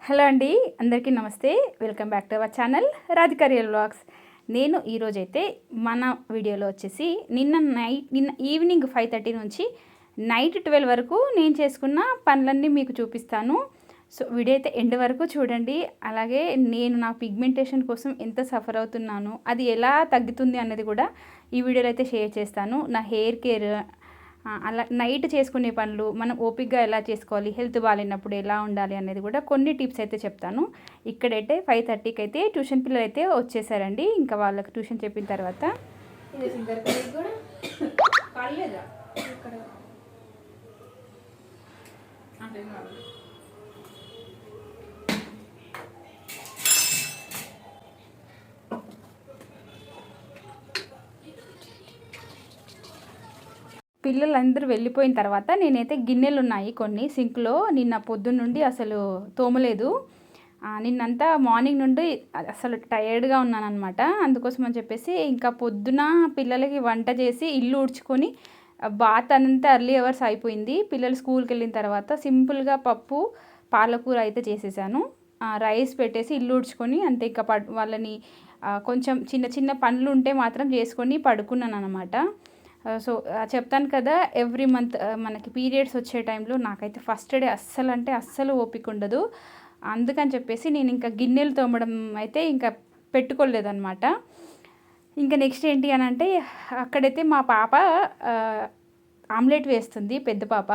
Hello అండి, అందరికీ నమస్తే. Welcome back to our channel Radhika real vlogs. నేను ఈరోజైతే మన వీడియోలో వచ్చేసి నిన్న ఈవినింగ్ 5:30 నుంచి నైట్ 12 వరకు నేను చేసుకున్న పనులన్నీ మీకు చూపిస్తాను. సో వీడియో అయితే ఎండ్ వరకు చూడండి. అలాగే నేను నా పిగ్మెంటేషన్ కోసం ఎంత సఫర్ అవుతున్నాను, అది ఎలా తగ్గుతుంది అన్నది కూడా ఈ వీడియోలో అయితే షేర్ చేస్తాను. నా హెయిర్ కేర్, అలా నైట్ చేసుకునే పనులు మనం ఓపిక్గా ఎలా చేసుకోవాలి, హెల్త్ బాగాలేనప్పుడు ఎలా ఉండాలి అనేది కూడా కొన్ని టిప్స్ అయితే చెప్తాను. ఇక్కడైతే 5:30కి అయితే ట్యూషన్ పిల్లలు అయితే వచ్చేసారండి. ఇంకా వాళ్ళకి ట్యూషన్ చెప్పిన తర్వాత పిల్లలందరూ వెళ్ళిపోయిన తర్వాత నేనైతే గిన్నెలు ఉన్నాయి కొన్ని సింక్లో, నిన్న పొద్దున్న నుండి అసలు తోమలేదు. నిన్నంతా మార్నింగ్ నుండి అసలు టైర్డ్గా ఉన్నానన్నమాట. అందుకోసం అని చెప్పేసి ఇంకా పొద్దున పిల్లలకి వంట చేసి ఇల్లు ఊడ్చుకొని బాత్ అంతా ఎర్లీ అవర్స్ అయిపోయింది. పిల్లలు స్కూల్కి వెళ్ళిన తర్వాత సింపుల్గా పప్పు పాలకూర అయితే చేసేసాను. రైస్ పెట్టేసి ఇల్లు ఊడ్చుకొని అంతే. ఇంకా వాళ్ళని కొంచెం చిన్న చిన్న పనులు ఉంటే మాత్రం చేసుకొని పడుకున్నాను అనమాట. సో చెప్తాను కదా, ఎవ్రీ మంత్ మనకి పీరియడ్స్ వచ్చే టైంలో నాకైతే ఫస్ట్ డే అస్సలు ఓపిక ఉండదు. అందుకని చెప్పేసి నేను ఇంకా గిన్నెలు తోమడం అయితే ఇంకా పెట్టుకోలేదన్నమాట. ఇంకా నెక్స్ట్ ఏంటి అని అంటే, అక్కడైతే మా పాప ఆమ్లెట్ వేస్తుంది, పెద్ద పాప.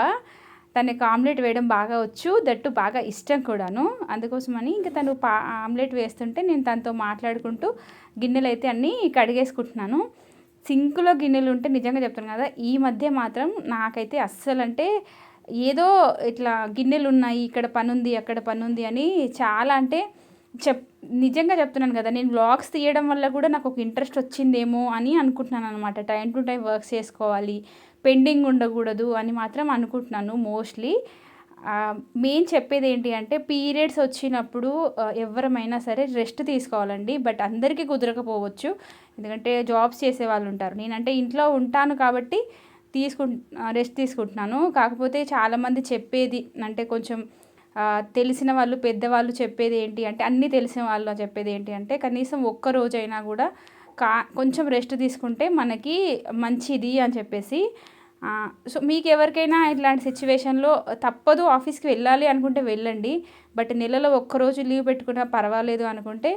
తనకు ఆమ్లెట్ వేయడం బాగా వచ్చు, దట్టు బాగా ఇష్టం కూడాను. అందుకోసమని ఇంకా తను ఆమ్లెట్ వేస్తుంటే నేను తనతో మాట్లాడుకుంటూ గిన్నెలు అయితే అన్నీ కడిగేసుకుంటున్నాను. సింకులో గిన్నెలు ఉంటే నిజంగా చెప్తాను కదా, ఈ మధ్య మాత్రం నాకైతే అంటే ఏదో ఇట్లా గిన్నెలు ఉన్నాయి, ఇక్కడ పని ఉంది అక్కడ పని ఉంది అని చాలా అంటే నిజంగా చెప్తున్నాను కదా, నేను వ్లాగ్స్ తీయడం వల్ల కూడా నాకు ఒక ఇంట్రెస్ట్ వచ్చిందేమో అని అనుకుంటున్నాను అనమాట. టైం టు టైం వర్క్స్ చేసుకోవాలి, పెండింగ్ ఉండకూడదు అని మాత్రం అనుకుంటున్నాను మోస్ట్లీ. మెయిన్ చెప్పేది ఏంటి అంటే, పీరియడ్స్ వచ్చినప్పుడు ఎవరమైనా సరే రెస్ట్ తీసుకోవాలండి. బట్ అందరికీ కుదరకపోవచ్చు, ఎందుకంటే జాబ్స్ చేసే వాళ్ళు ఉంటారు. నేనంటే ఇంట్లో ఉంటాను కాబట్టి రెస్ట్ తీసుకుంటున్నాను. కాకపోతే చాలామంది చెప్పేది అంటే కొంచెం తెలిసిన వాళ్ళు, పెద్దవాళ్ళు చెప్పేది ఏంటి అంటే, అన్నీ తెలిసిన వాళ్ళు చెప్పేది ఏంటి అంటే, కనీసం ఒక్క రోజైనా కూడా కొంచెం రెస్ట్ తీసుకుంటే మనకి మంచిది అని చెప్పేసి. సో మీకు ఎవరికైనా ఇట్లాంటి సిచ్యువేషన్లో తప్పదు, ఆఫీస్కి వెళ్ళాలి అనుకుంటే వెళ్ళండి. బట్ నెలలో ఒక్కరోజు లీవ్ పెట్టుకున్నా పర్వాలేదు అనుకుంటే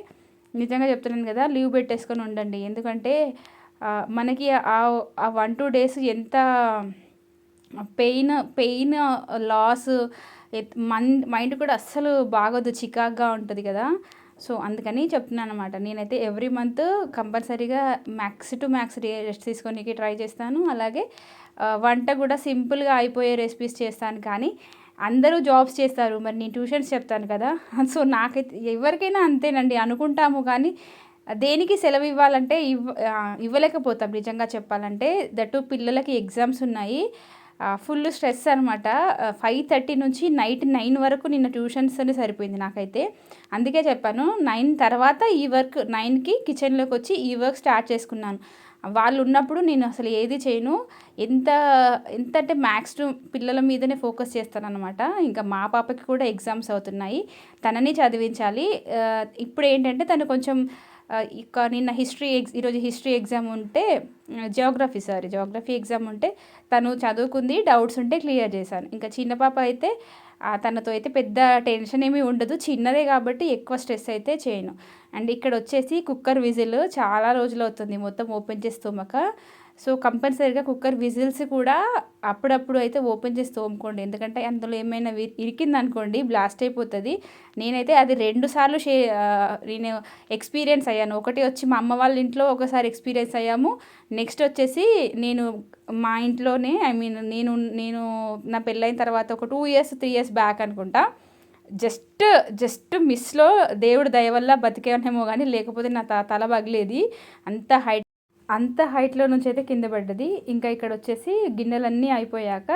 నిజంగా చెప్తున్నాను కదా, లీవ్ పెట్టేసుకొని ఉండండి. ఎందుకంటే మనకి ఆ 1-2 డేస్ ఎంత పెయిన్ లాస్, మైండ్ కూడా అస్సలు బాగోదు, చికాగ్గా ఉంటుంది కదా. సో అందుకని చెప్తున్నాను అనమాట. నేనైతే ఎవ్రీ మంత్ కంపల్సరీగా మ్యాక్స్ టు మ్యాక్స్ రెస్ట్ తీసుకోనికి ట్రై చేస్తాను. అలాగే వంట కూడా సింపుల్గా అయిపోయే రెసిపీస్ చేస్తాను. కానీ అందరూ జాబ్స్ చేస్తారు, మరి నేను ట్యూషన్స్ చెప్తాను కదా. సో నాకైతే ఎవరికైనా అంతేనండి, అనుకుంటాము కానీ దేనికి సెలవు ఇవ్వాలంటే ఇవ్వలేకపోతాం నిజంగా చెప్పాలంటే. దట్టు పిల్లలకి ఎగ్జామ్స్ ఉన్నాయి, ఫుల్ స్ట్రెస్ అనమాట. 5:30 నుంచి నైట్ 9 వరకు నిన్న ట్యూషన్స్ అని సరిపోయింది నాకైతే. అందుకే చెప్పాను, 9 తర్వాత ఈ వర్క్, 9కి కిచెన్లోకి వచ్చి ఈ వర్క్ స్టార్ట్ చేసుకున్నాను. వాళ్ళు ఉన్నప్పుడు నేను అసలు ఏది చేయను. ఎంత అంటే మ్యాథ్స్ పిల్లల మీదనే ఫోకస్ చేస్తాను అనమాట. ఇంకా మా పాపకి కూడా ఎగ్జామ్స్ అవుతున్నాయి, తనని చదివించాలి. ఇప్పుడు ఏంటంటే తను కొంచెం నిన్న ఈరోజు హిస్టరీ ఎగ్జామ్ ఉంటే, జియోగ్రఫీ ఎగ్జామ్ ఉంటే తను చదువుకుంది, డౌట్స్ ఉంటే క్లియర్ చేశాను. ఇంకా చిన్న పాప అయితే తనతో అయితే పెద్ద టెన్షన్ ఏమీ ఉండదు, చిన్నదే కాబట్టి ఎక్కువ స్ట్రెస్ అయితే చేయను. అండ్ ఇక్కడ వచ్చేసి కుక్కర్ విజిల్ చాలా రోజులు అవుతుంది మొత్తం ఓపెన్ చేసి తోమక. సో కంపల్సరీగా కుక్కర్ విజిల్స్ కూడా అప్పుడప్పుడు అయితే ఓపెన్ చేసి తోముకోండి, ఎందుకంటే అందులో ఏమైనా ఇరికింది అనుకోండి బ్లాస్ట్ అయిపోతుంది. నేనైతే అది 2 సార్లు నేను ఎక్స్పీరియన్స్ అయ్యాను. ఒకటి వచ్చి మా అమ్మ వాళ్ళ ఇంట్లో ఒకసారి ఎక్స్పీరియన్స్ అయ్యాము, నెక్స్ట్ వచ్చేసి నేను మా ఇంట్లోనే నేను నా పెళ్ళైన తర్వాత ఒక 2-3 ఇయర్స్ బ్యాక్ అనుకుంటా, జస్ట్ మిస్లో దేవుడి దయ వల్ల బతికేమో కానీ, లేకపోతే నా తల పగిలేది. అంత హైట్లో నుంచి అయితే కింద పడ్డది. ఇంకా ఇక్కడ వచ్చేసి గిన్నెలన్నీ అయిపోయాక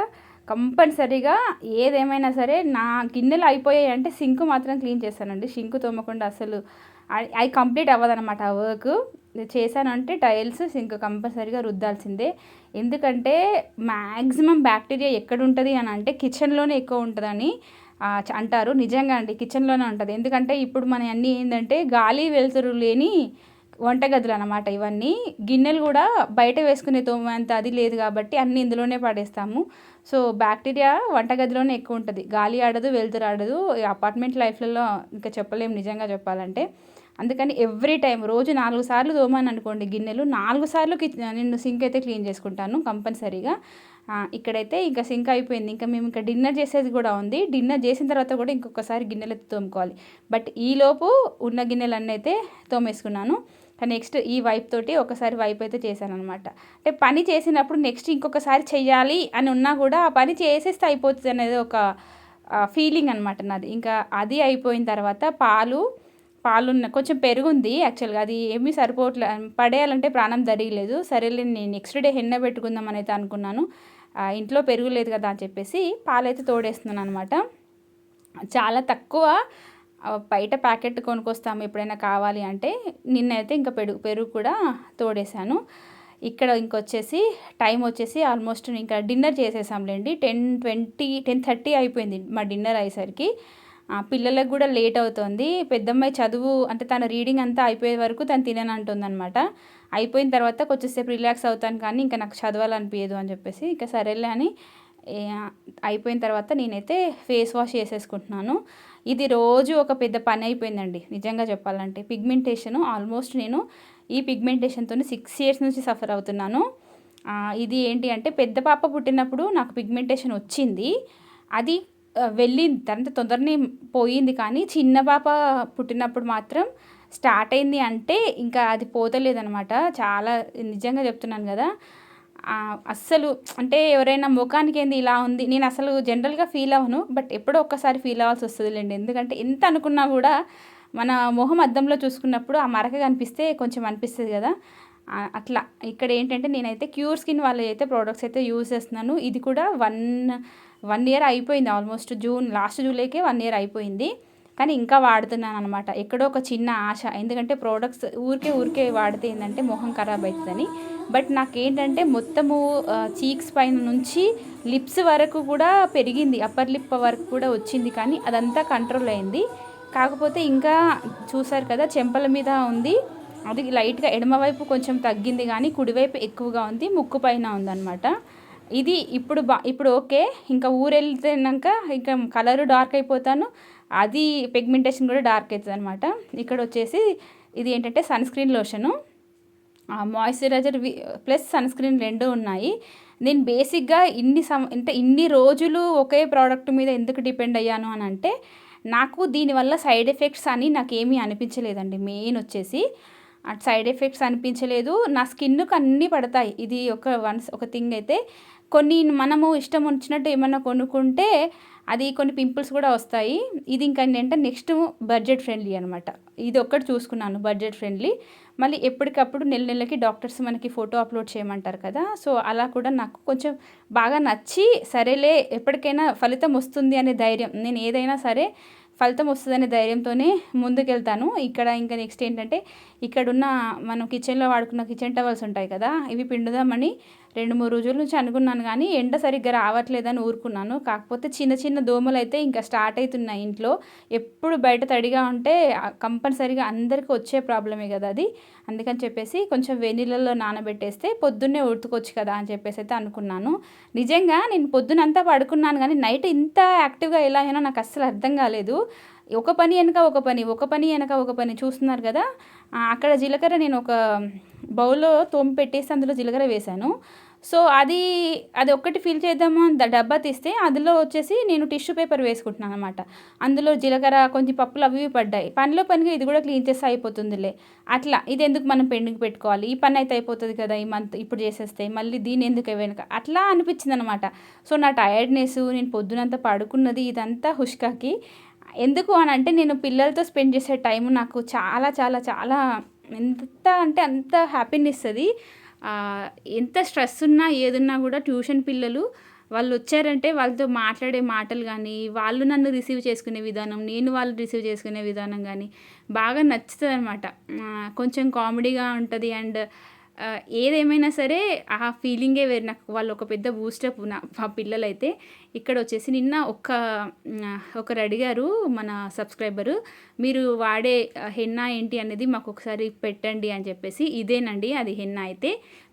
కంపల్సరీగా ఏదేమైనా సరే నా గిన్నెలు అయిపోయాయి అంటే సింక్ మాత్రం క్లీన్ చేస్తానండి. సింక్ తోమకుండా అసలు అది కంప్లీట్ అవ్వదన్నమాట. ఆ వర్క్ చేశానంటే టైల్స్ సింక్ కంపల్సరీగా రుద్దాల్సిందే. ఎందుకంటే మ్యాక్సిమం బ్యాక్టీరియా ఎక్కడ ఉంటుంది అని అంటే కిచెన్లోనే ఎక్కువ ఉంటుందని అంటారు. నిజంగా అండి కిచెన్‌లోనే ఉంటది. ఎందుకంటే ఇప్పుడు మనయన్నీ ఏందంటే గాలి, వెలుతురు లేని వంటగదులనమాట ఇవన్నీ. గిన్నెలు గూడా బయట వేసుకునే తోమేంత అది లేదు గాబట్టి అన్నీ ఇందులోనే పడేస్తాము. సో, బ్యాక్టీరియా వంటగదిలోనే ఎక్కువుంటది. గాలి ఆడదు, వెలుతురు ఆడదు. ఈ అపార్ట్మెంట్ లైఫ్‌లలో ఇంకా చెప్పలేం నిజంగా చెప్పాలంటే. అందుకని ఎవ్రీ టైమ్ రోజు 4 సార్లు తోమాననుకోండి గిన్నెలు, 4 సార్లు నేను సింక్ అయితే క్లీన్ చేసుకుంటాను కంపల్సరీగా. ఇక్కడైతే ఇంకా సింక్ అయిపోయింది. ఇంకా మేము ఇంకా డిన్నర్ చేసేది కూడా ఉంది. డిన్నర్ చేసిన తర్వాత కూడా ఇంకొకసారి గిన్నెలెత్తి తోముకోవాలి. బట్ ఈలోపు ఉన్న గిన్నెలన్నీ అయితే తోమేసుకున్నాను. నెక్స్ట్ ఈ వైప్ తోటి ఒకసారి వైప్ అయితే చేశాననమాట. అంటే పని చేసినప్పుడు నెక్స్ట్ ఇంకొకసారి చెయ్యాలి అని ఉన్నా కూడా ఆ పని చేసేస్తే అయిపోతుంది అనేది ఒక ఫీలింగ్ అనమాట నాది. ఇంకా అది అయిపోయిన తర్వాత పాలున్న కొంచెం పెరుగుంది యాక్చువల్‌గా. అది ఏమీ సరిపోవట్లే, పడేయాలంటే ప్రాణం దరియలేదు. సరేలే నేను నెక్స్ట్ డే హెన్న పెట్టుకుందాం అయితే అనుకున్నాను. ఇంట్లో పెరుగు లేదు కదా అని చెప్పేసి పాలైతే తోడేస్తున్నాను అనమాట. చాలా తక్కువ బయట ప్యాకెట్ కొనుక్కొస్తాము ఎప్పుడైనా కావాలి అంటే. నిన్నైతే ఇంకా పెరుగు కూడా తోడేశాను. ఇక్కడ ఇంకొచ్చేసి టైం వచ్చేసి ఆల్మోస్ట్ ఇంకా డిన్నర్ చేసేసాంలేండి. 10:30 అయిపోయింది మా డిన్నర్ అయ్యేసరికి. పిల్లలకు కూడా లేట్ అవుతుంది. పెద్దమ్మాయి చదువు అంటే తన రీడింగ్ అంతా అయిపోయే వరకు తను తిననంటుందనమాట. అయిపోయిన తర్వాత కొంచెంసేపు రిలాక్స్ అవుతాను కానీ ఇంకా నాకు చదవాలనిపించదు అని చెప్పేసి ఇక సరేలే అని అయిపోయిన తర్వాత నేనైతే ఫేస్ వాష్ చేసేసుకుంటున్నాను. ఇది రోజు ఒక పెద్ద పని అయిపోయిందండి నిజంగా చెప్పాలంటే. పిగ్మెంటేషన్ ఆల్మోస్ట్ నేను ఈ పిగ్మెంటేషన్తో 6 ఇయర్స్ నుంచి సఫర్ అవుతున్నాను. ఇది ఏంటి అంటే పెద్ద పాప పుట్టినప్పుడు నాకు పిగ్మెంటేషన్ వచ్చింది. అది వెళ్ళింది అంటే తొందరనే పోయింది. కానీ చిన్న పాప పుట్టినప్పుడు మాత్రం స్టార్ట్ అయింది అంటే ఇంకా అది పోతలేదనమాట. చాలా నిజంగా చెప్తున్నాను కదా. అస్సలు అంటే ఎవరైనా ముఖానికి ఏంది ఇలా ఉంది, నేను అసలు జనరల్గా ఫీల్ అవ్వను. బట్ ఎప్పుడో ఒక్కసారి ఫీల్ అవ్వాల్సి వస్తుందిలేండి. ఎందుకంటే ఎంత అనుకున్నా కూడా మన మొహం అద్దంలో చూసుకున్నప్పుడు ఆ మరక కనిపిస్తే కొంచెం అనిపిస్తుంది కదా. అట్లా ఇక్కడ ఏంటంటే నేనైతే క్యూర్ స్కిన్ వాళ్ళ అయితే ప్రోడక్ట్స్ అయితే యూజ్ చేస్తున్నాను. ఇది కూడా 1 ఇయర్ అయిపోయింది ఆల్మోస్ట్. లాస్ట్ జూలైకే 1 ఇయర్ అయిపోయింది. కానీ ఇంకా వాడుతున్నాను అనమాట. ఎక్కడో ఒక చిన్న ఆశ, ఎందుకంటే ప్రోడక్ట్స్ ఊరికే వాడితే ఏంటంటే మొహం ఖరాబ్ అవుతుందని. బట్ నాకేంటంటే మొత్తము చీక్స్ పైన నుంచి లిప్స్ వరకు కూడా పెరిగింది, అప్పర్ లిప్ వరకు కూడా వచ్చింది. కానీ అదంతా కంట్రోల్ అయింది. కాకపోతే ఇంకా చూసారు కదా చెంపల మీద ఉంది. అది లైట్గా ఎడమవైపు కొంచెం తగ్గింది కానీ కుడివైపు ఎక్కువగా ఉంది, ముక్కు పైన ఉందన్నమాట. ఇది ఇప్పుడు ఓకే. ఇంకా ఊరెళ్తున్నాక ఇంకా కలరు డార్క్ అయిపోతాను, అది పిగ్మెంటేషన్ కూడా డార్క్ అవుతుంది అనమాట. ఇక్కడ వచ్చేసి ఇది ఏంటంటే sunscreen lotion, moisturiser plus sunscreen 2 ఉన్నాయి. నేను బేసిక్గా ఇన్ని రోజులు ఒకే ప్రోడక్ట్ మీద ఎందుకు డిపెండ్ అయ్యాను అని అంటే నాకు దీనివల్ల సైడ్ ఎఫెక్ట్స్ అని నాకేమీ అనిపించలేదండి. మెయిన్ వచ్చేసి సైడ్ ఎఫెక్ట్స్ అనిపించలేదు. నా స్కిన్కి అన్నీ పడతాయి. ఇది ఒక థింగ్ అయితే. కొన్ని మనము ఇష్టం వచ్చినట్టు ఏమన్నా కొనుక్కుంటే అది కొన్ని పింపుల్స్ కూడా వస్తాయి. ఇది ఇంకా ఏంటంటే నెక్స్ట్ బడ్జెట్ ఫ్రెండ్లీ అనమాట. ఇది ఒక్కటి చూసుకున్నాను బడ్జెట్ ఫ్రెండ్లీ. మళ్ళీ ఎప్పటికప్పుడు నెలకి డాక్టర్స్ మనకి ఫోటో అప్లోడ్ చేయమంటారు కదా. సో అలా కూడా నాకు కొంచెం బాగా నచ్చి సరేలే ఎప్పటికైనా ఫలితం వస్తుంది అనే ధైర్యం, నేను ఏదైనా సరే ఫలితం వస్తుందనే ధైర్యంతోనే ముందుకెళ్తాను. ఇక్కడ ఇంకా నెక్స్ట్ ఏంటంటే ఇక్కడున్న మనం కిచెన్లో వాడుకున్న కిచెన్ టవల్స్ ఉంటాయి కదా, ఇవి పిండుదామని 2-3 రోజుల నుంచి అనుకున్నాను. కానీ ఎండ సరిగ్గా రావట్లేదని ఊరుకున్నాను. కాకపోతే చిన్న దోమలు అయితే ఇంకా స్టార్ట్ అవుతున్నాయి ఇంట్లో. ఎప్పుడు బయట తడిగా ఉంటే కంపల్సరీగా అందరికీ వచ్చే ప్రాబ్లమే కదా అది. అందుకని చెప్పేసి కొంచెం వెన్నీళ్ళలో నానబెట్టేస్తే పొద్దున్నే ఉతుకొచ్చు కదా అని చెప్పేసి అయితే అనుకున్నాను. నిజంగా నేను పొద్దునంతా పడుకున్నాను కానీ నైట్ ఇంత యాక్టివ్గా ఎలా అయినా నాకు అస్సలు అర్థం కాలేదు. ఒక పని వెనక ఒక పని చూస్తున్నారు కదా. అక్కడ జీలకర్ర నేను ఒక బౌల్లో తోమి పెట్టేసి అందులో జీలకర్ర వేశాను. సో అది ఒక్కటి ఫిల్ చేద్దాము డబ్బా తీస్తే అందులో వచ్చేసి నేను టిష్యూ పేపర్ వేసుకుంటున్నాను అనమాట. అందులో జీలకర్ర కొంచెం పప్పులు అవి పడ్డాయి. పనిగా ఇది కూడా క్లీన్ చేస్తే అయిపోతుందిలే. అట్లా ఇది ఎందుకు మనం పెండింగ్ పెట్టుకోవాలి, ఈ పని అయితే అయిపోతుంది కదా ఈ మంత్ ఇప్పుడు చేసేస్తే, మళ్ళీ దీని ఎందుకు వెనక అట్లా అనిపించింది అనమాట. సో నా టైర్డ్నెస్, నేను పొద్దునంతా పడుకున్నది ఇదంతా హుష్కాకి. ఎందుకు అని అంటే నేను పిల్లలతో స్పెండ్ చేసే టైం నాకు చాలా చాలా చాలా ఎంత అంటే అంత హ్యాపీనెస్ అది. ఎంత స్ట్రెస్ ఉన్నా ఏదున్నా కూడా ట్యూషన్ పిల్లలు వాళ్ళు వచ్చారంటే వాళ్ళతో మాట్లాడే మాటలు కానీ, వాళ్ళు నన్ను రిసీవ్ చేసుకునే విధానం, నేను వాళ్ళు రిసీవ్ చేసుకునే విధానం కానీ బాగా నచ్చుతుంది అనమాట. కొంచెం కామెడీగా ఉంటుంది. అండ్ ఏదేమైనా సరే ఆ ఫీలింగే వేరు. నాకు వాళ్ళు ఒక పెద్ద బూస్టప్ మా పిల్లలైతే. ఇక్కడ వచ్చేసి నిన్న ఒకరు అడిగారు మన సబ్స్క్రైబరు, మీరు వాడే హెన్నా ఏంటి అనేది మాకు ఒకసారి పెట్టండి అని చెప్పేసి. ఇదేనండి అది హెన్నా అయితే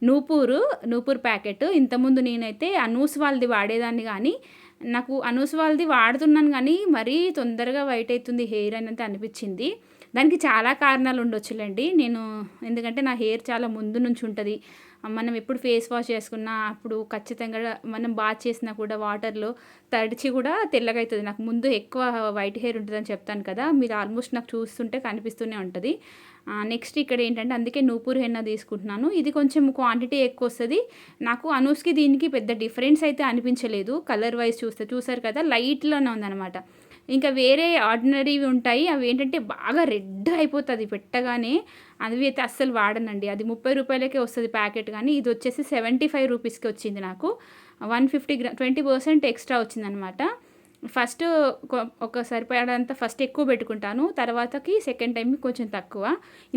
నూపూర్ ప్యాకెట్. ఇంతకుముందు నేనైతే అనూస్ వాళ్ళది వాడేదాన్ని, కానీ నాకు అనూస్ వాళ్ళది వాడుతున్నాను కానీ మరీ తొందరగా వైట్ అవుతుంది హెయిర్ అనేది అనిపించింది. దానికి చాలా కారణాలు ఉండొచ్చులేండి. ఎందుకంటే నా హెయిర్ చాలా ముందు నుంచి ఉంటుంది. మనం ఎప్పుడు ఫేస్ వాష్ చేసుకున్నా అప్పుడు ఖచ్చితంగా మనం బాత్ చేసినా కూడా వాటర్లో తడిచి కూడా తెల్లగా అవుతుంది. నాకు ముందు ఎక్కువ వైట్ హెయిర్ ఉంటుందని చెప్తాను కదా, మీరు ఆల్మోస్ట్ నాకు చూస్తుంటే కనిపిస్తూనే ఉంటుంది. నెక్స్ట్ ఇక్కడ ఏంటంటే అందుకే నూపూర్ హెన్నా తీసుకుంటున్నాను. ఇది కొంచెం క్వాంటిటీ ఎక్కువ వస్తుంది. నాకు అనూస్కి దీనికి పెద్ద డిఫరెన్స్ అయితే అనిపించలేదు. కలర్ వైజ్ చూసారు కదా, లైట్లోనే ఉందన్నమాట. ఇంకా వేరే ఆర్డినరీవి ఉంటాయి, అవి ఏంటంటే బాగా రెడ్ అయిపోతుంది పెట్టగానే. అవి అయితే అస్సలు వాడనండి. అది 30 రూపాయలకే వస్తుంది ప్యాకెట్, కానీ ఇది వచ్చేసి 75 రూపీస్కి వచ్చింది నాకు. 150 గ్రామ్ 20% ఎక్స్ట్రా వచ్చిందనమాట. ఫస్ట్ ఒక సరిపడంతా ఫస్ట్ ఎక్కువ పెట్టుకుంటాను, తర్వాతకి సెకండ్ టైంకి కొంచెం తక్కువ.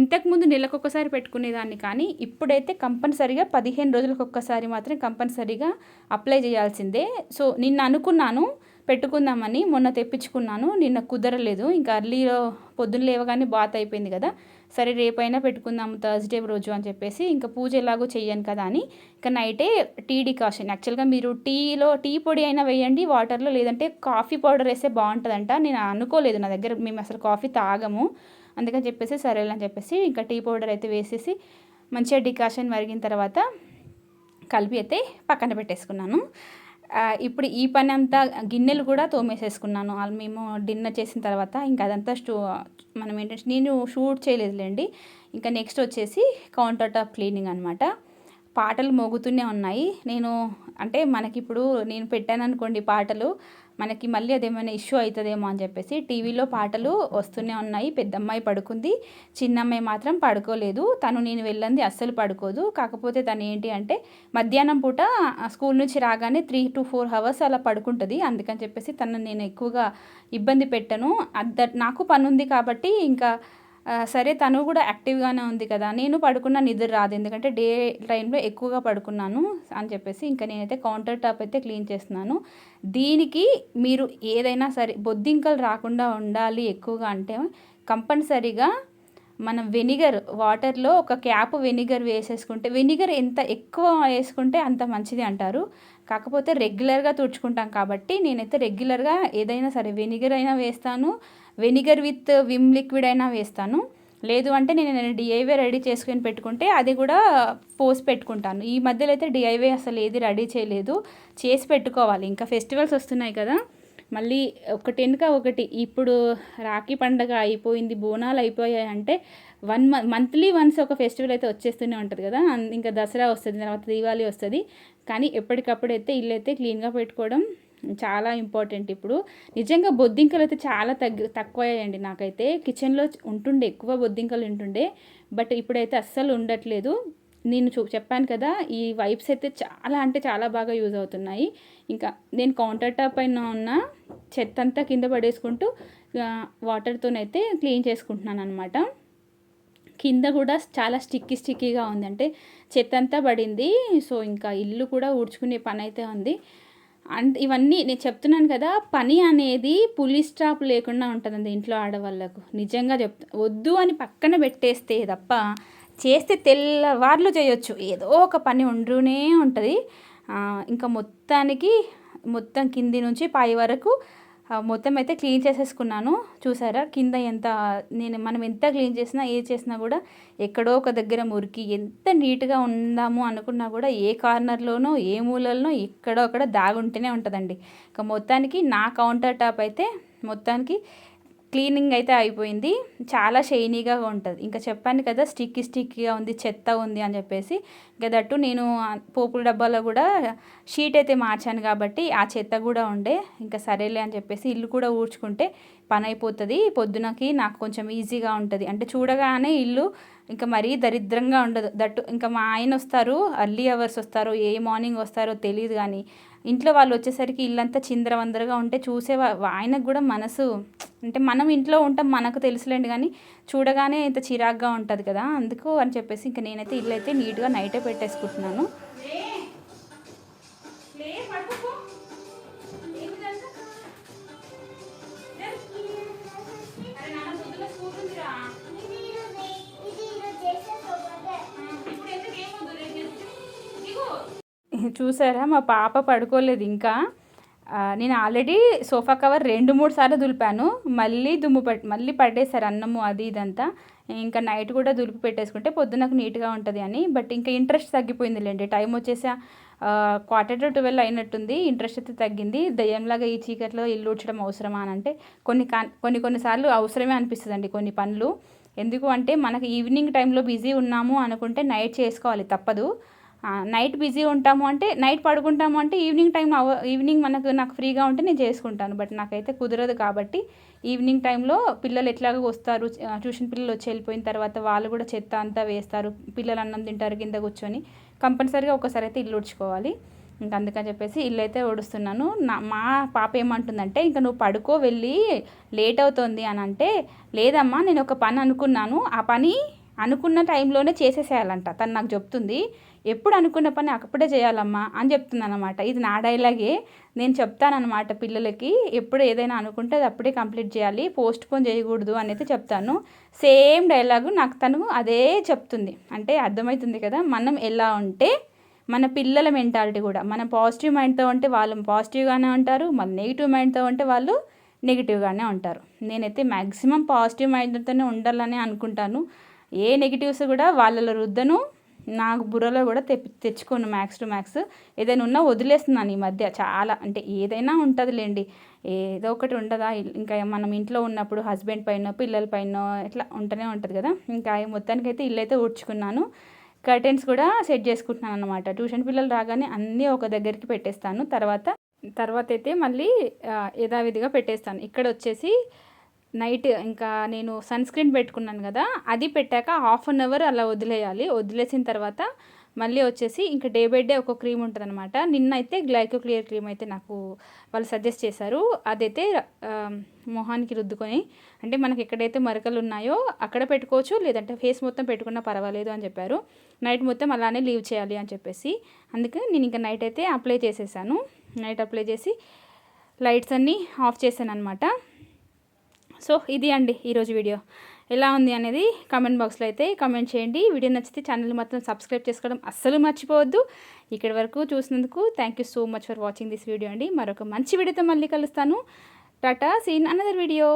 ఇంతకుముందు నెలకొకసారి పెట్టుకునేదాన్ని, కానీ ఇప్పుడైతే కంపల్సరీగా 15 రోజులకు ఒక్కసారి మాత్రం కంపల్సరీగా అప్లై చేయాల్సిందే. సో నిన్న అనుకున్నాను పెట్టుకుందామని, మొన్న తెప్పించుకున్నాను, నిన్న కుదరలేదు. ఇంకా అర్లీలో పొద్దున్న లేవగానే బాత్ అయిపోయింది కదా, సరే రేపైనా పెట్టుకుందాము థర్స్డే రోజు అని చెప్పేసి, ఇంకా పూజ ఎలాగో చెయ్యను కదా అని ఇంకా నైటే టీ డికాషన్. యాక్చువల్గా మీరు టీ పొడి అయినా వేయండి వాటర్లో, లేదంటే కాఫీ పౌడర్ వేస్తే బాగుంటుందంట. నేను అనుకోలేదు, నా దగ్గర మేము అసలు కాఫీ తాగము, అందుకని చెప్పేసి సరేలే అని చెప్పేసి ఇంకా టీ పౌడర్ అయితే వేసేసి మంచిగా డికాషన్ మరిగిన తర్వాత కలిపి అయితే పక్కన పెట్టేసుకున్నాను. ఇప్పుడు ఈ పని అంతా గిన్నెలు కూడా తోమేసేసుకున్నాను. మేము డిన్నర్ చేసిన తర్వాత ఇంకా అదంతా మనం ఏంటంటే నేను షూట్ చేయలేదులేండి. ఇంకా నెక్స్ట్ వచ్చేసి కౌంటర్ టాప్ క్లీనింగ్ అనమాట. పాటలు మోగుతూనే ఉన్నాయి. మనకిప్పుడు నేను పెట్టాను అనుకోండి పాటలు, మనకి మళ్ళీ అదేమైనా ఇష్యూ అవుతుందేమో అని చెప్పేసి టీవీలో పాటలు వస్తూనే ఉన్నాయి. పెద్దమ్మాయి పడుకుంది, చిన్నమ్మాయి మాత్రం పడుకోలేదు. నేను వెళ్ళంది అస్సలు పడుకోదు. కాకపోతే తను ఏంటి అంటే మధ్యాహ్నం పూట స్కూల్ నుంచి రాగానే 3 to 4 hours అలా పడుకుంటుంది. అందుకని చెప్పేసి నేను ఎక్కువగా ఇబ్బంది పెట్టను. నాకు పని ఉంది కాబట్టి ఇంకా సరే తను కూడా యాక్టివ్గానే ఉంది కదా, నేను పడుకున్న నిద్ర రాదు, ఎందుకంటే డే టైంలో ఎక్కువగా పడుకున్నాను అని చెప్పేసి ఇంకా నేనైతే కౌంటర్ టాప్ అయితే క్లీన్ చేస్తున్నాను. దీనికి మీరు ఏదైనా సరే బొద్దింకలు రాకుండా ఉండాలి ఎక్కువగా అంటే కంపల్సరీగా మనం వాటర్లో ఒక క్యాప్ వెనిగర్ వేసేసుకుంటే, వెనిగర్ ఎంత ఎక్కువ వేసుకుంటే అంత మంచిది అంటారు. కాకపోతే రెగ్యులర్గా తుడుచుకుంటాం కాబట్టి నేనైతే రెగ్యులర్గా ఏదైనా సరే వెనిగర్ అయినా వేస్తాను, వెనిగర్ విత్ విమ్ లిక్విడ్ అయినా వేస్తాను. లేదు అంటే నేను డిఐవే రెడీ చేసుకొని పెట్టుకుంటే అది కూడా పోసి పెట్టుకుంటాను. ఈ మధ్యలో అయితే డిఐవే అసలు ఏది రెడీ చేయలేదు, చేసి పెట్టుకోవాలి. ఇంకా ఫెస్టివల్స్ వస్తున్నాయి కదా, మళ్ళీ ఒకటి వెనుక ఒకటి. ఇప్పుడు రాఖీ పండగ అయిపోయింది, బోనాలు అయిపోయాయి అంటే మంత్లీ వన్స్ ఒక ఫెస్టివల్ అయితే వచ్చేస్తూనే ఉంటుంది కదా. ఇంకా దసరా వస్తుంది, తర్వాత దీవాళి వస్తుంది. కానీ ఎప్పటికప్పుడు అయితే ఇల్లు అయితే క్లీన్గా పెట్టుకోవడం చాలా ఇంపార్టెంట్. ఇప్పుడు నిజంగా బొద్దింకలు అయితే చాలా తక్కువయ్యాయండి. నాకైతే కిచెన్లో ఎక్కువ బొద్దింకలు ఉంటుండే, బట్ ఇప్పుడైతే అస్సలు ఉండట్లేదు. నేను చెప్పాను కదా, ఈ వైప్స్ అయితే చాలా బాగా యూజ్ అవుతున్నాయి. ఇంకా నేను కౌంటర్ టాప్ పైన ఉన్న చెత్త అంతా కింద పడేసుకుంటూ వాటర్తోనైతే క్లీన్ చేసుకుంటున్నాను అనమాట. కింద కూడా చాలా స్టిక్కీగా ఉంది, అంటే చెత్త అంతా పడింది. సో ఇంకా ఇల్లు కూడా ఊడ్చుకునే పని అయితే ఉంది. ఇవన్నీ నేను చెప్తున్నాను కదా, పని అనేది పులి స్టాప్ లేకుండా ఉంటుందండి ఇంట్లో ఆడవాళ్ళకు. నిజంగా వద్దు అని పక్కన పెట్టేస్తే తప్ప చేస్తే తెల్లవార్లు చేయొచ్చు, ఏదో ఒక పని ఉంటూనే ఉంటుంది. ఇంకా మొత్తం కింది నుంచి పై వరకు మొత్తం అయితే క్లీన్ చేసేసుకున్నాను. చూసారా కింద మనం ఎంత క్లీన్ చేసినా చేసినా కూడా ఎక్కడో ఒక దగ్గర మురికి, ఎంత నీట్గా ఉందాము అనుకున్నా కూడా ఏ కార్నర్లోనో ఏ మూలలోనో ఎక్కడో అక్కడ దాగుంటూనే ఉంటుందండి. ఇంకా మొత్తానికి నా కౌంటర్ టాప్ అయితే మొత్తానికి క్లీనింగ్ అయితే అయిపోయింది. చాలా షైనీగా ఉంటుంది. ఇంకా చెప్పాను కదా స్టిక్కీగా ఉంది, చెత్త ఉంది అని చెప్పేసి. ఇంకా దట్టు నేను పోపుల డబ్బాలో కూడా షీట్ అయితే మార్చాను కాబట్టి ఆ చెత్త కూడా ఉండే. ఇంకా సరేలే అని చెప్పేసి ఇల్లు కూడా ఊడ్చుకుంటే పని అయిపోతుంది, పొద్దునకి నాకు కొంచెం ఈజీగా ఉంటుంది. అంటే చూడగానే ఇల్లు ఇంకా మరీ దరిద్రంగా ఉండదు. దట్టు ఇంకా మా ఆయన వస్తారు, అర్లీ అవర్స్ వస్తారు, ఏ మార్నింగ్ వస్తారో తెలియదు, కానీ ఇంట్లో వాళ్ళు వచ్చేసరికి ఇల్లంతా చిందరవందరగా ఉంటే చూసే ఆయనకు కూడా మనసు, అంటే మనం ఇంట్లో ఉంటాం మనకు తెలుసులేండి, కానీ చూడగానే ఇంత చిరాగ్గా ఉంటుంది కదా, అందుకు అని చెప్పేసి ఇంకా నేనైతే ఇల్లు అయితే నీట్గా నైటే పెట్టేసుకుంటున్నాను. చూసారా మా పాప పడుకోలేదు ఇంకా. నేను ఆల్రెడీ సోఫా కవర్ 2-3 సార్లు దులిపాను, మళ్ళీ మళ్ళీ పట్టేశారు అన్నము అది ఇదంతా. ఇంకా నైట్ కూడా దులిపి పెట్టేసుకుంటే పొద్దునకు నీట్గా ఉంటుంది అని. బట్ ఇంకా ఇంట్రెస్ట్ తగ్గిపోయిందిలేండి, టైం వచ్చేసి 11:45 అయినట్టుంది. ఇంట్రెస్ట్ అయితే తగ్గింది. దయ్యంలాగా ఈ చీకట్లో ఇల్లు ఊడ్చడం అవసరమా అని అంటే కొన్నిసార్లు అవసరమే అనిపిస్తుందండి కొన్ని పనులు. ఎందుకు అంటే మనకు ఈవినింగ్ టైంలో బిజీ ఉన్నాము అనుకుంటే నైట్ చేసుకోవాలి, తప్పదు. నైట్ బిజీ ఉంటాము అంటే నైట్ పడుకుంటాము అంటే ఈవినింగ్ నాకు ఫ్రీగా ఉంటే నేను చేసుకుంటాను. బట్ నాకైతే కుదరదు కాబట్టి ఈవినింగ్ టైంలో పిల్లలు ఎట్లాగో వస్తారు, ట్యూషన్ పిల్లలు వచ్చి వెళ్ళిపోయిన తర్వాత వాళ్ళు కూడా చెత్త అంతా వేస్తారు, పిల్లలు అన్నం తింటారు కింద కూర్చొని, కంపల్సరీగా ఒకసారి అయితే ఇల్లు ఊడ్చుకోవాలి. ఇంకా అందుకని చెప్పేసి ఇల్లు అయితే ఊడుస్తున్నాను. మా పాప ఏమంటుందంటే ఇంకా నువ్వు పడుకో వెళ్ళి లేట్ అవుతుంది అని అంటే, లేదమ్మా నేను ఒక పని అనుకున్నాను, ఆ పని అనుకున్న టైంలోనే చేసేసేయాలంట తను నాకు చెప్తుంది. ఎప్పుడు అనుకున్న పని అప్పుడే చేయాలమ్మా అని చెప్తున్నాను అనమాట. ఇది నా డైలాగే, నేను చెప్తానమాట పిల్లలకి, ఎప్పుడు ఏదైనా అనుకుంటే అది అప్పుడే కంప్లీట్ చేయాలి, పోస్ట్ పోన్ చేయకూడదు అనేది చెప్తాను. సేమ్ డైలాగు నాకు తను అదే చెప్తుంది. అంటే అర్థమవుతుంది కదా, మనం ఎలా ఉంటే మన పిల్లల మెంటాలిటీ కూడా, మన పాజిటివ్ మైండ్తో ఉంటే వాళ్ళు పాజిటివ్గానే ఉంటారు, మన నెగిటివ్ మైండ్తో ఉంటే వాళ్ళు నెగిటివ్గానే ఉంటారు. నేనైతే మ్యాక్సిమం పాజిటివ్ మైండ్తోనే ఉండాలని అనుకుంటాను. ఏ నెగిటివ్స్ కూడా వాళ్ళలో రుద్దను, నాకు బుర్రలో కూడా తెచ్చుకోను. మ్యాక్స్ టు మ్యాక్స్ ఏదైనా ఉన్నా వదిలేస్తున్నాను ఈ మధ్య చాలా. అంటే ఏదైనా ఉంటుందిలేండి, ఏదో ఒకటి ఉండదా, ఇంకా మనం ఇంట్లో ఉన్నప్పుడు హస్బెండ్ పైన పిల్లల పైన ఇట్లా ఉంటూనే ఉంటుంది కదా. ఇంకా మొత్తానికైతే ఇల్లు అయితే ఊడ్చుకున్నాను, కర్టెన్స్ కూడా సెట్ చేసుకుంటున్నాను అనమాట. ట్యూషన్ పిల్లలు రాగానే అన్నీ ఒక దగ్గరికి పెట్టేస్తాను, తర్వాత అయితే మళ్ళీ యథావిధిగా పెట్టేస్తాను. ఇక్కడ వచ్చేసి నైట్ ఇంకా నేను సన్ స్క్రీన్ పెట్టుకున్నాను కదా, అది పెట్టాక 1/2 అవర్ అలా వదిలేయాలి. వదిలేసిన తర్వాత మళ్ళీ వచ్చేసి ఇంకా డే బై డే ఒక క్రీమ్ ఉంటుంది అనమాట. నిన్నైతే గ్లైకో క్లియర్ క్రీమ్ అయితే నాకు వాళ్ళు సజెస్ట్ చేశారు. అదైతే మొహానికి రుద్దుకొని, అంటే మనకి ఎక్కడైతే మరకలు ఉన్నాయో అక్కడ పెట్టుకోవచ్చు, లేదంటే ఫేస్ మొత్తం పెట్టుకున్నా పర్వాలేదు అని చెప్పారు. నైట్ మొత్తం అలానే లీవ్ చేయాలి అని చెప్పేసి, అందుకే నేను ఇంకా నైట్ అయితే అప్లై చేసేసాను. నైట్ అప్లై చేసి లైట్స్ అన్నీ ఆఫ్ చేశాను అనమాట. సో ఇది అండి ఈరోజు వీడియో. ఎలా ఉంది అనేది కామెంట్ బాక్స్లో అయితే కామెంట్ చేయండి. వీడియో నచ్చితే ఛానల్ మాత్రం సబ్స్క్రైబ్ చేసుకోవడం అస్సలు మర్చిపోవద్దు. ఇక్కడి వరకు చూసినందుకు thank you so much for watching this video అండి. మరొక మంచి వీడియోతో మళ్ళీ కలుస్తాను. Tata, see in another video.